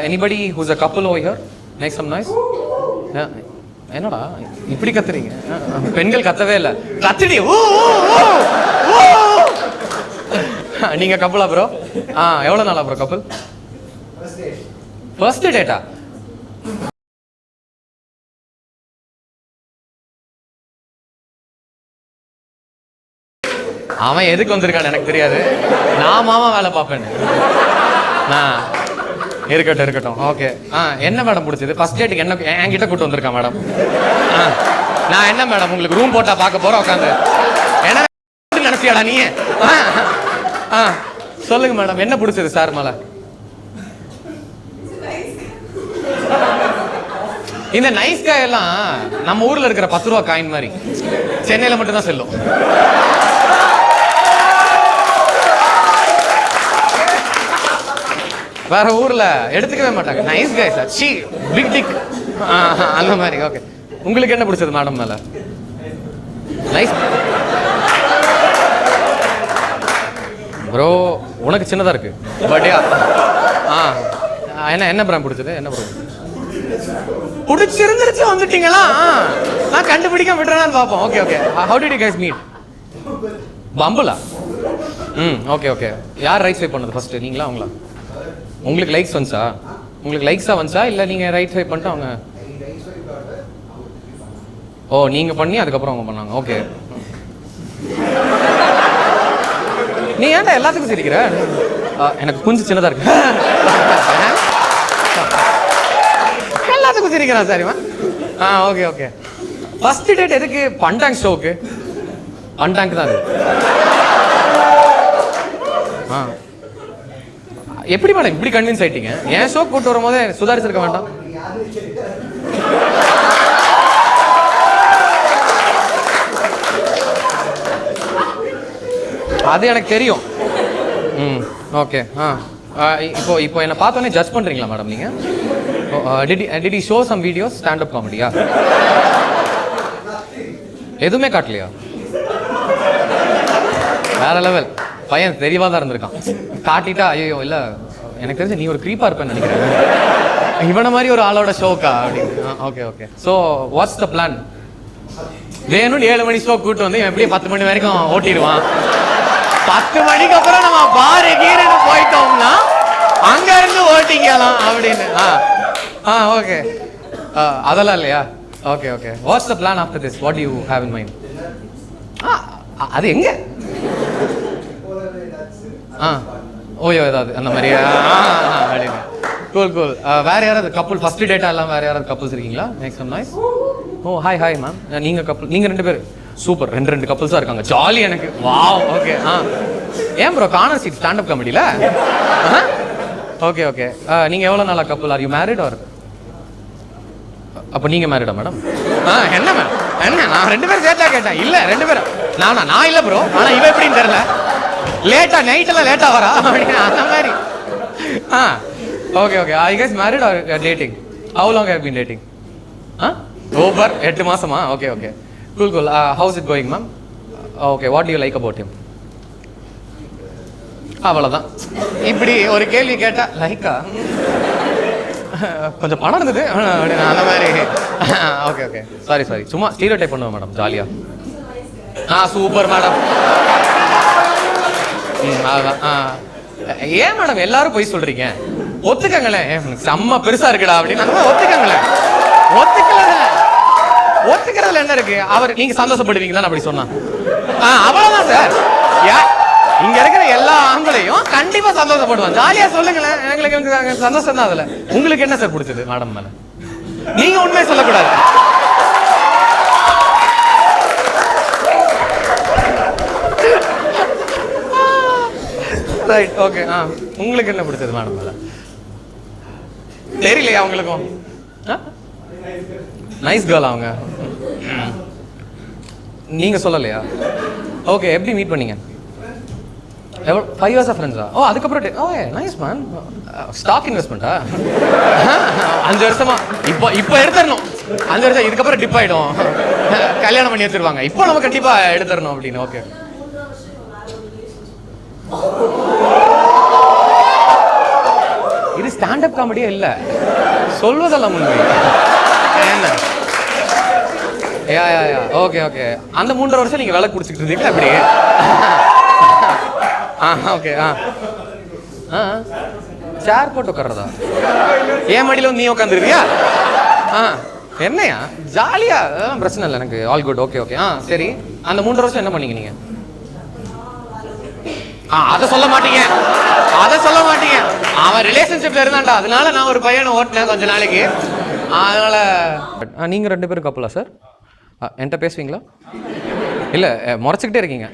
Anybody who's a couple over here? Make some noise. என்னடா இப்படி கத்துறீங்க? பெண்கள் கத்தவே இல்லை. கத்துடி. நீங்க கப்பலா ப்ரோ? எவ்வளவு நாளா ப்ரோ கப்பல்? First data? அவன் எதுக்கு வந்திருக்கான்னு எனக்கு தெரியாது. நான் மாமா வேலை பார்ப்பேன். இருக்கட்டும். ஓகே. என்ன மேடம் பிடிச்சது? ஃபர்ஸ்ட் டேட்டுக்கு என்ன என்கிட்ட கூட்டு வந்திருக்கான் மேடம். நான் என்ன மேடம் உங்களுக்கு ரூம் போட்டா பார்க்க போறேன் உட்காந்து. என்ன நினைச்சியாடா நீ? சொல்லுங்க மேடம், என்ன பிடிச்சது சார் மேல? இந்த நைஸ் காய் எல்லாம் நம்ம ஊர்ல இருக்கிற 10 ரூபா காயின் மாதிரி சென்னையில மட்டும் தான் செல்லும். வேற ஊர்ல எடுத்துக்கவே மாட்டாங்க. நைஸ் காய் சார், சி பிக் டிக் அந்த மாதிரி. ஓகே, உங்களுக்கு என்ன பிடிச்சது மேடம் மேல? நைஸ் ப்ரோ, உனக்கு சின்னதா இருக்கு பட்யா. என்ன பிராண்ட் பிடிச்சது? என்ன ப்ரோ பிடிச்சிருந்துருச்சு வந்துட்டீங்களா? நான் கண்டுபிடிக்க விட்டுறேன்னு பார்ப்போம். Okay. How did you guys meet? பம்புலா? ஓகே. யார் ரைட் ஸ்வைப் பண்ணது ஃபர்ஸ்ட், நீங்களா அவங்களா? உங்களுக்கு லைக்ஸ் வந்துச்சா? உங்களுக்கு லைக்ஸா வந்துச்சா இல்லை நீங்க ரைட் ஸ்வைப் பண்ணிட்டு அவங்க? ஓ, நீங்க பண்ணி அதுக்கப்புறம் அவங்க பண்ணாங்க. ஓகே. நீ ஏன்டா எல்லாத்துக்கும் சிரிக்கிற? எனக்கு கொஞ்சம் சின்னதா இருக்கு. எல்லாத்துக்கும் சிரிக்கிறான் சரிமா? ஓகே. ஃபர்ஸ்ட் டேட் எதுக்கு? பண்டாங் ஷோக்கு. பண்டாங் தான் அது. எப்படி மேடம் இப்படி கன்வின்ஸ் ஆயிட்டீங்க? என் ஷோ கூட்டு வரும் போதே சுதாரிச்சிருக்க வேண்டாம்? அது எனக்கு தெரியும். ஓகே. இப்போ என்ன பார்த்தோன்னே ஜட்ஜ் பண்றீங்களா மேடம் நீங்க? Did he show some videos stand up comedy? எதுவுமே காட்டலையா? வேற லெவல் பையன், தெரியவா தான் இருந்திருக்கான். காட்டிட்டா ஐயோ இல்ல எனக்கு தெரிஞ்சு நீ ஒரு க்ரீப்பா இருப்பேன்னு நினைக்கிறேன். இவன மாதிரி ஒரு ஆளோட ஷோக்கா அப்படின்னு. Okay. So what's the plan? வேணும்னு 7 மணி ஷோ கூட்டு வந்து எப்படியே 10 மணி வரைக்கும் ஓட்டிடுவான். 10 மணிக்கு அப்புறம் நம்ம பாரு கீரன்னு போயிட்டோம்னா அங்க இருந்து ஓட்டிக்கலாம் அப்படின்னு. ஓகே. அதெல்லாம் இல்லையா? Okay. What's the plan after this? What do you have in mind? அது எங்க? ஓயோ ஏதாவது அந்த மாதிரி. கூல். வேற யாராவது கப்புள் ஃபர்ஸ்ட் டேட்டா எல்லாம் வேற யாராவது கப்புள்ஸ் இருக்கீங்களா? Make some noise. Oh hi ma'am. நீங்க கப்புள், நீங்க 2 பேர் சூப்பர். 2 கப்புள்ஸா இருக்காங்க. ஜாலி எனக்கு. வாவ். ஓகே. ஏன் bro corner seat stand up காமெடியில? ஓகே. நீங்க எவ்வளவு நாளா couple? Are you married or? அப்ப நீங்க மேரிடா மேடம்? என்ன மேம் என்ன? நான் 2 பேரும் சேர்த்தா கேட்டேன். இல்ல 2 பேரும் நான் இல்ல ப்ரோ. ஆனா இவ எப்படின்னு தெரியல, லேட்டா நைட் எல்லாம் லேட்டா வரா அந்த மாதிரி. Okay. I guess married or dating? How long have been dating? Over 8 மாசமா? Okay. Cool. How's it going ma'am? Okay. What do you like about him? அவ்வளவுதான். இப்படி ஒரு கேள்வி கேட்டா லைக்கா கொஞ்சம் பணம் இருந்தது அந்த மாதிரி. ஓகே. சாரி சும்மா ஸ்டீரியோடைப் பண்ணுவேன் மேடம், ஜாலியா. Super madam. அதுதான். ஏன் மேடம் எல்லாரும் போய் சொல்றீங்க? ஒத்துக்கங்களேன், செம்ம பெருசா இருக்குடா அப்படின்னு. ஒத்துக்கிறதுல என்ன இருக்கு? அவர் நீங்க சந்தோஷப்படுவீங்களா அப்படி சொன்னா? அவ்வளவுதான் சார். இங்க இருக்கிற எல்லா ஆண்களையும் கண்டிப்பா சந்தோஷப்படுவான். ஜாலியா சொல்லுங்களேன், எங்களுக்கு சந்தோஷம் தான். அதுல உங்களுக்கு என்ன சார் பிடிச்சது மேடம் மேல? நீங்க உண்மையை சொல்லக்கூடாது. ரைட். ஓகே. உங்களுக்கு என்ன பிடிச்சது மேடம் மேல? தெரியலையா உங்களுக்கும்? நைஸ் கேர்ள் அவங்க. நீங்க சொல்லலையா? ஓகே. எப்படி மீட் பண்ணீங்க? 5 years ஃப்ரெண்ட்ஸா? ஓ, அதுக்கப்புறம் நைஸ் மேன். ஸ்டாக் இன்வெஸ்ட்மெண்ட்டா? 5 வருஷமா? இப்போ எடுத்துடணும். 5 வருஷம் இதுக்கப்புறம் டிப் ஆயிடும். கல்யாணம் பண்ணி எடுத்துருவாங்க. இப்போ நம்ம கண்டிப்பா எடுத்துடணும் அப்படின்னு. ஓகே. இது ஸ்டாண்டப் காமெடியே இல்ல, சொல்வதெல்லாம் உண்மை. என்ன யா யா யா ஓகே ஓகே. அந்த 3.5 வருஷம் நீங்க வேலை குடிச்சிட்டு இருந்தீங்களா அப்படி? ஓகே. சேர் போட்டு உட்கார்றதா? ஏன் மடியில வந்து நீ உட்காந்துருவியா? என்னையா ஜாலியா? பிரச்சனை இல்லை, எனக்கு ஆல் குட். Okay okay. சரி, அந்த 3.5 வருஷம் என்ன பண்ணீங்க நீங்க? அதை சொல்ல மாட்டீங்க, அதை சொல்ல மாட்டீங்க. அவன் ரிலேஷன்ஷிப்ல இருந்தான்டா, அதனால நான் ஒரு பையனை ஓட்டினேன் கொஞ்ச நாளைக்கு. அதனால நீங்க 2 பேரும் கப்பலா சார்? என்கிட்ட பேசுவீங்களா? இல்ல முறைச்சிக்கிட்டே இருக்கீங்க.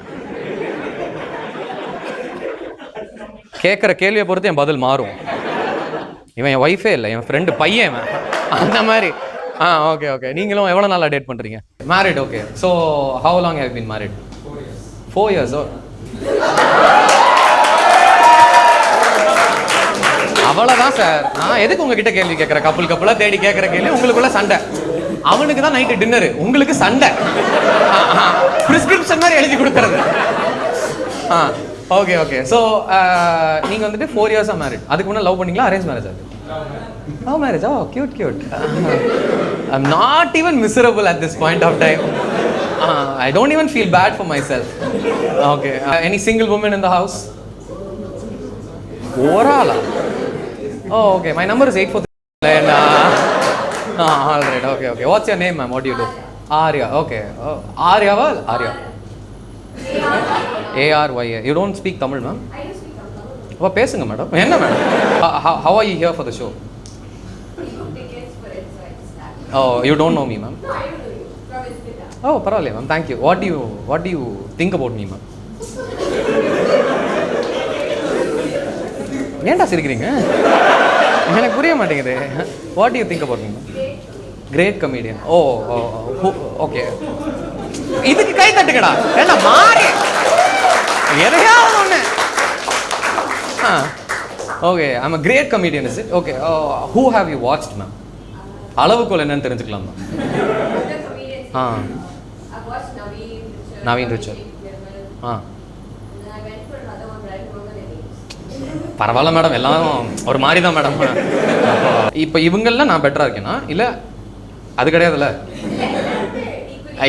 கேட்குற கேள்வியை பொறுத்து என் பதில் மாறும். இவன் என் ஒய்ஃபே இல்லை, என் ஃப்ரெண்டு பையன் இவன், அந்த மாதிரி. Okay okay. நீங்களும் எவ்வளோ நாளாக டேட் பண்ணுறீங்க? Married. Okay. So how long have been married? 4 years. அவ்வளோதான் சார். நான் எதுக்கு உங்ககிட்ட கேள்வி கேட்குறேன்? கப்பலாக தேடி கேட்குற கேள்வி. உங்களுக்குள்ள சண்டை, அவனுக்கு தான் நைட்டு டின்னரு, உங்களுக்கு சண்டை. ப்ரிஸ்கிரிப்ஷன் மாதிரி எழுதி கொடுக்கறது. Okay okay. ஸோ நீங்கள் வந்துட்டு 4 years மேரிட். அதுக்கு முன்னாடி லவ் பண்ணீங்களா, அரேஞ்ச் மேரேஜ்? அது love marriage. Cute cute. I am not even miserable at this point of time. I don't even feel bad for myself. Okay. Any single woman in the house? Orala. Oh, okay. My number is 843. And all right. Okay, okay. What's your name, ma'am? What do you do? Arya. Okay. Arya va? Arya. ARYA. You don't speak Tamil, ma'am? I do speak Tamil. அப்ப பேசுங்க madam. என்ன madam? How are you here for the show? We book tickets for it, so I just have. Oh, you don't know me, ma'am? No, I don't know you. From Instagram. Oh, பரவாயில்லை ma'am. Thank you. What do you think about me, ma'am? ஏன்டா சிரிக்கிறீங்க? எனக்கு புரிய மாட்டேங்குது. What do you think about me, ma'am? Great comedian. Oh, okay. இதுக்கு கை தட்டுங்கடா. ஏண்டா மாறி எதையாவது ஒண்ணு. Okay, I'm a great comedian, is it? Okay. Who have you watched, ma'am? அளவுக்குள்ள என்னன்னு தெரிஞ்சுக்கலாம் ma'am. I've watched Naveen Richard. பரவாயில்ல மேடம், எல்லாம் ஒரு மாதிரி தான் மேடம். இப்போ இவங்கெல்லாம் நான் பெட்டரா இருக்கேனா இல்ல? அது கிடையாதுல்ல.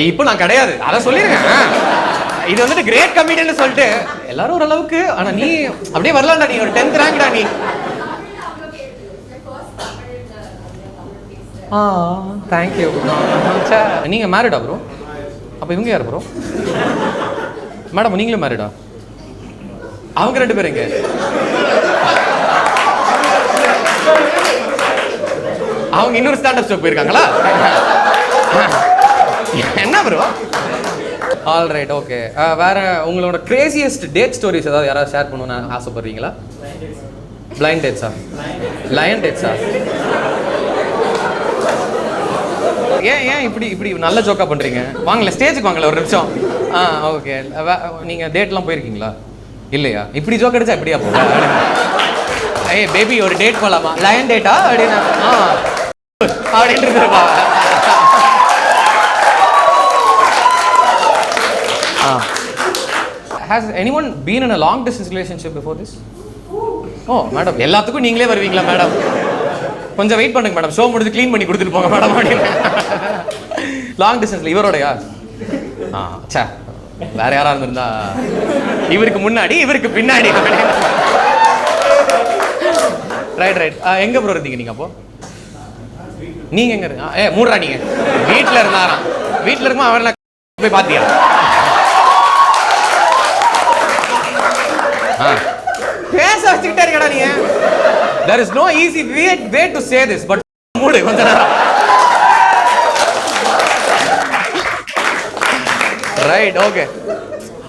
இப்போ நான் கிடையாது, அதை சொல்லிருக்கேன். இது வந்துட்டு கிரேட் கமெடியன் சொல்லிட்டு எல்லாரும் ஒரு அளவுக்கு. ஆனா நீ அப்படியே வரலாம்டா, நீ ஒரு 10th ரேங்க்டா நீ. தேங்க்யூ. நீங்க மேரிடா ப்ரோ? அப்ப இவங்க யார் ப்ரோ? மேடம் நீங்களும் மேரிடா? அவங்க 2 பேரும் எங்க? அவங்க இன்னொரு ஸ்டாண்டப் ஷோ போயிருக்காங்களா? என்ன ப்ரோ? All right. ஓகே. வேற உங்களோட கிரேசியஸ்ட் டேட் ஸ்டோரிஸ் ஏதாவது யாராவது ஷேர் பண்ணணும்னு ஆசைப்படுறீங்களா? பிளைண்ட் டேட்ஸா? லயன் டேட்ஸா? ஏன் இப்படி நல்ல ஜோக்கா பண்றீங்க? வாங்கல ஸ்டேஜுக்கு வாங்கல ஒரு நிமிஷம். ஓகே. நீங்க டேட்லாம் போயிருக்கீங்களா? இல்லையா? இப்படி ஜோக் அடிச்சா எப்படியா போக? ஏய் பேபி ஒரு டேட் போலாமா? லயன் டேட்டா அப்படின்னா அப்படின்னு இருப்பா. Has anyone been in a long distance relationship before this? Oh, madam, எல்லாத்துக்கும் நீங்களே வருவீங்களா மேடம்? கொஞ்சம் வெயிட் பண்ணுங்க மேடம், ஷோ முடிஞ்சு க்ளீன் பண்ணி கொடுத்துட்டு போங்க மேடம் அப்படின்னு. லாங் டிஸ்டன்ஸ்ல இவரோடயா? சே, வேற யாரா இருந்திருந்தா இவருக்கு முன்னாடி இவருக்கு பின்னாடி. Right right. எங்க ப்ரோ இருந்தீங்க நீங்க அப்போ? நீங்க எங்க இருங்க? மூடுறா நீங்க. வீட்டுல இருந்தாராம். வீட்டுல இருக்குமா அவரை போய் பாத்தியா? பேச வச்சுக்கிட்டே இருக்கடா நீங்க. There is no easy way to say this, but மூடு கொஞ்ச நேரம். ரைட். ஓகே.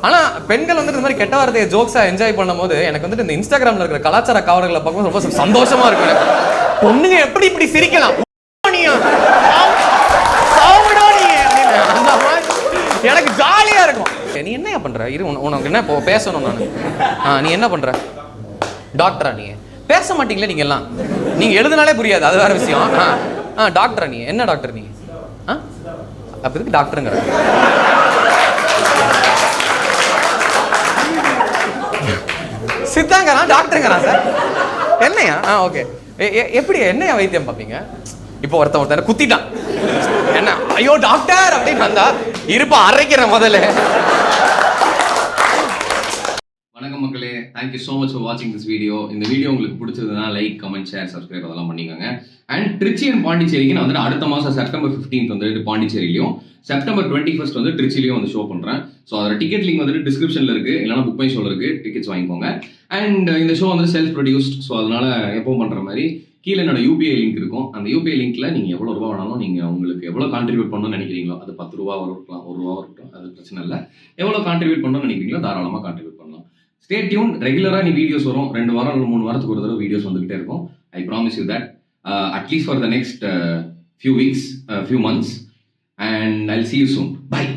ஆனா பெண்கள் வந்துட்டு இந்த மாதிரி கெட்ட வார்த்தையை ஜோக்ஸா என்ஜாய் பண்ணும்போது எனக்கு வந்துட்டு இந்த இன்ஸ்டாகிராம்ல இருக்கிற கலாச்சார கவர்களை பார்க்கும்போது ரொம்ப சந்தோஷமா இருக்கும் எனக்கு. பொண்ணுங்க எப்படி இப்படி சிரிக்கலாம், எனக்கு ஜாலியா இருக்கும். நீ என்ன பண்ற? இரு, உனக்கு என்ன பேசணும் நான். நீ என்ன பண்ற? டாக்டரா? நீங்க பேச மாட்டீங்களே நீங்க எல்லாம். நீங்க எழுதுனாலே புரியாது, அது வேற விஷயம். டாக்டரா? நீ என்ன டாக்டர்? நீ அப்ப இதுக்கு டாக்டருங்கிற? சித்தாங்கிறான் டாக்டருங்கிறான் சார். என்னையா? ஓகே. எப்படி என்ன வைத்தியம் பார்ப்பீங்க? இப்போ ஒருத்தன் குத்திட்டான், என்ன ஐயோ டாக்டர் அப்படின்னு வந்தா இருப்பா அரைக்கிறேன் முதல்ல. வணக்கம் மக்களே, தேங்க்யூ ஸோ மச் ஃபார் வாட்சிங் திஸ் வீடியோ. இந்த வீடியோ உங்களுக்கு பிடிச்சதுன்னா லைக், கமெண்ட், ஷேர், சப்ஸ்கிரைப் அதெல்லாம் பண்ணிக்கோங்க. அண்ட் திருச்சி அண்ட் பாண்டிச்சேரிக்கு நான் வந்து அடுத்த மாதம் செப்டம்பர் 15th வந்து பாண்டிச்சேரியிலையும் செப்டம்பர் 21st வந்து திருச்சிலையும் வந்து ஷோ பண்ணுறேன். ஸோ அதோட டிக்கெட் லிங்க் வந்துட்டு டிஸ்கிரிப்ஷனில் இருக்குது, இல்லைனா புக் மை ஷோவில் இருக்குது, டிக்கெட்ஸ் வாங்கிக்கோங்க. அண்ட் இந்த ஷோ வந்து செல்ஃப் ப்ரொடியூஸ்ட். ஸோ அதனால எப்பவும் பண்ணுற மாதிரி கீழே என்னோட யூபிஐ லிங்க் இருக்கும். அந்த யூபிஐ லிங்க்ல நீங்கள் எவ்வளோ ரூபா வேணாலும் நீங்கள் உங்களுக்கு எவ்வளோ கான்ட்ரிபியூட் பண்ணணும்னு நினைக்கிறீங்களோ, அது 10 ரூபா இருக்கலாம், 1 ரூபா இருக்கட்டும், அது பிரச்சனை இல்லை. எவ்வளோ கான்ட்ரிபியூட் பண்ணணும்னு நினைக்கிறீங்களோ தாராளமாக கான்ட்ரிபியூட் பண்ணலாம். Stay tune. ரெகுலராக நீ வீடியோஸ் வரும், 2 வாரம் இல்லை 3 வாரத்துக்கு ஒரு தடவை வீடியோஸ் வந்துகிட்டே இருக்கும். I promise you that, at least for the next few weeks, few months, and I'll see you soon. Bye.